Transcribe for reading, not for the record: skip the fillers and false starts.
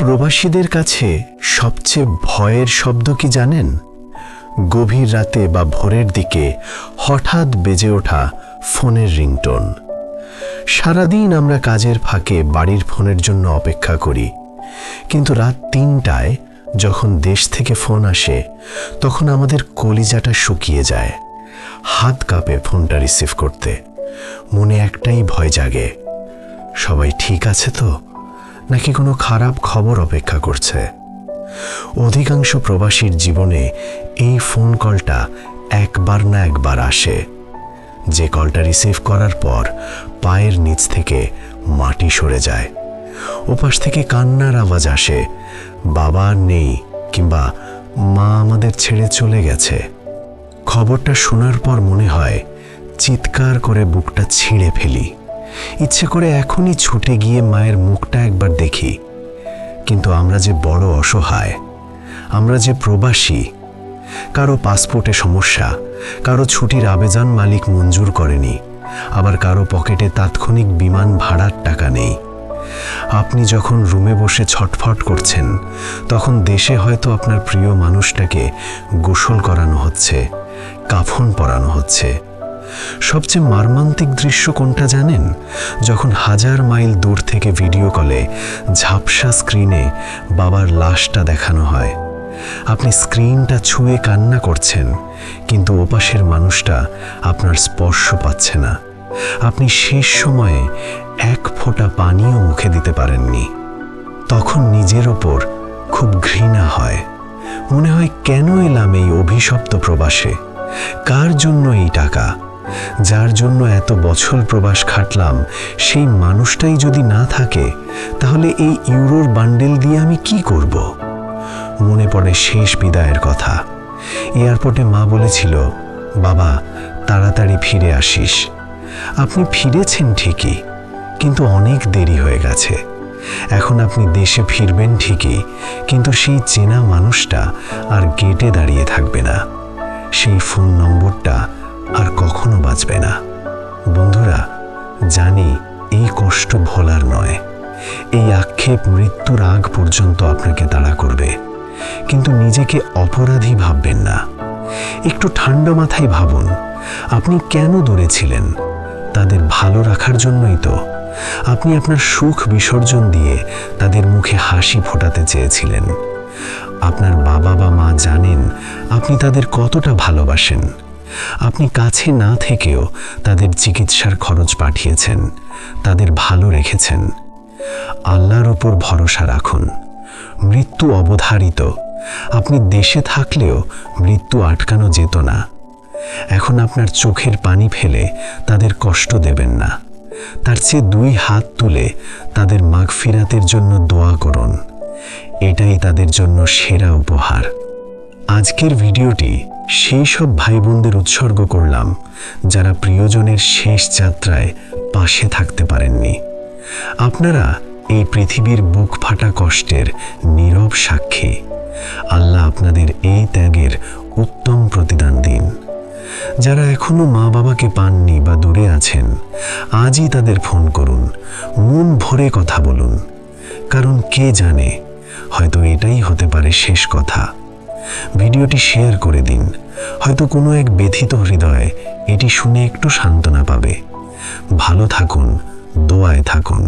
প্রবাসীদের কাছে সবচেয়ে ভয়ের শব্দ কি জানেন? গভীর রাতে বা ভোরের দিকে হঠাৎ বেজে ওঠা ফোনের রিংটোন। সারাদিন আমরা কাজের ফাঁকে বাড়ির ফোনের জন্য অপেক্ষা করি, কিন্তু রাত ৩টায় যখন দেশ থেকে ফোন আসে তখন আমাদের কলিজাটা শুকিয়ে যায়। হাত কাঁপে ফোনটা রিসিভ করতে। মনে একটাই ভয় জাগে, সবাই ঠিক আছে তো, নাকি কোনো খারাপ খবর অপেক্ষা করছে। অধিকাংশ প্রবাসীর জীবনে এই ফোন কলটা একবার না একবার আসে, যে কলটা রিসিভ করার পর পায়ের নিচ থেকে মাটি সরে যায়। ওপাশ থেকে কান্নার আওয়াজ আসে, বাবা নেই কিংবা মা আমাদের ছেড়ে চলে গেছে। খবরটা শোনার পর মনে হয় চিৎকার করে বুকটা ছিঁড়ে ফেলি। ইচ্ছে করে এখনই ছুটে গিয়ে মায়ের মুখটা একবার দেখি। কিন্তু আমরা যে বড় অসহায়, আমরা যে প্রবাসী। কারো পাসপোর্টে সমস্যা, কারো ছুটির আবেদন মালিক মঞ্জুর করেনি, আবার কারো পকেটে তাৎক্ষণিক বিমান ভাড়ার টাকা নেই। আপনি যখন রুমে বসে ছটফট করছেন, তখন দেশে হয়তো আপনার প্রিয় মানুষটাকে গোসল করানো হচ্ছে, কাফন পরানো হচ্ছে। সবচেয়ে মর্মান্তিক দৃশ্য কোনটা জানেন? যখন 1000 মাইল দূর থেকে ভিডিও কলে ঝাপসা স্ক্রিনে বাবার লাশটা দেখানো হয়। আপনি স্ক্রিনটা ছুঁয়ে কান্না করছেন, কিন্তু ওপাশের মানুষটা আপনার স্পর্শ পাচ্ছে না। আপনি শেষ সময়ে এক ফোঁটা পানিও মুখে দিতে পারেননি। তখন নিজের ওপর খুব ঘৃণা হয়। মনে হয়, কেন এলাম এই অভিশপ্ত প্রবাসে? কার জন্য এই টাকা? যার জন্য এত বছর প্রবাস খাটলাম, সেই মানুষটাই যদি না থাকে, তাহলে এই ইউরোর বান্ডেল দিয়ে আমি কি করব? মনে পড়ে শেষ বিদায়ের কথা। এয়ারপোর্টে মা বলেছিল, বাবা তাড়াতাড়ি ফিরে আসিস। আপনি ফিরেছেন ঠিকই, কিন্তু অনেক দেরি হয়ে গেছে। এখন আপনি দেশে ফিরবেন ঠিকই, কিন্তু সেই চেনা মানুষটা আর গেটে দাঁড়িয়ে থাকবে না। সেই ফোন নম্বরটা আর কখনো বাঁচবে না। বন্ধুরা, জানি এই কষ্ট ভোলার নয়। এই আক্ষেপ মৃত্যুর আগ পর্যন্ত আপনাকে তাড়া করবে, কিন্তু নিজেকে অপরাধী ভাববেন না। একটু ঠান্ডা মাথায় ভাবুন, আপনি কেন দূরে ছিলেন? তাদের ভালো রাখার জন্যই তো। আপনি আপনার সুখ বিসর্জন দিয়ে তাদের মুখে হাসি ফোটাতে চেয়েছিলেন। আপনার বাবা বা মা জানেন আপনি তাদের কতটা ভালোবাসেন। আপনি কাছে না থেকেও তাদের চিকিৎসার খরচ পাঠিয়েছেন, তাদের ভালো রেখেছেন। আল্লাহর উপর ভরসা রাখুন। মৃত্যু অবধারিত। আপনি দেশে থাকলেও মৃত্যু আটকানো যেত না। এখন আপনার চোখের পানি ফেলে তাদের কষ্ট দেবেন না। তার চেয়ে 2 হাত তুলে তাদের মাগফিরাতের জন্য দোয়া করুন। এটাই তাদের জন্য সেরা উপহার। আজকের ভিডিওটি সেই সব ভাই বোনদের উৎসর্গ করলাম যারা প্রিয়জনের শেষ যাত্রায় পাশে থাকতে পারেননি। আপনারা এই পৃথিবীর বুক ফাটা কষ্টের নীরব সাক্ষী। আল্লাহ আপনাদের এই ত্যাগের উত্তম প্রতিদান দিন। যারা এখনো মা বাবাকে পাননি বা দূরে আছেন, আজই তাদের ফোন করুন, মন ভরে কথা বলুন। কারণ কে জানে, হয়তো এটাই হতে পারে শেষ কথা। ভিডিওটি শেয়ার করে দিন। হয়তো কোনো এক ব্যথিত হৃদয় এটি শুনে একটু সান্ত্বনা পাবে। ভালো থাকুন, দোয়ায় থাকুন।